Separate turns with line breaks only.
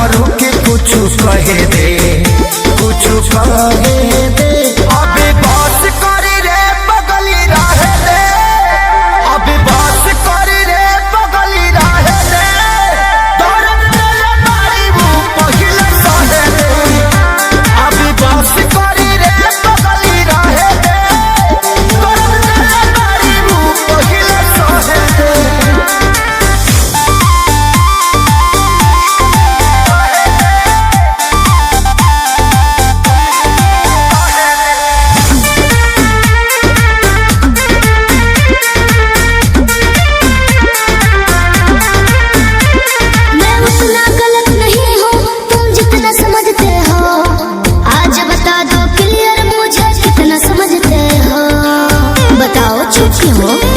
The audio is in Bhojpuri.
हमरो के कुछ कहे दे, कुछ कहे दे। अबे बस करी रे बगली रहे दे, अबे बस करी रे बगली रहे दे। दर्द तेरे मारी वो पहिले सहे दे, अबे बस करी रे बगली रहे दे। दर्द तेरे मारी वो पहिले सहे दे।
बताओ चुप क्यों हो?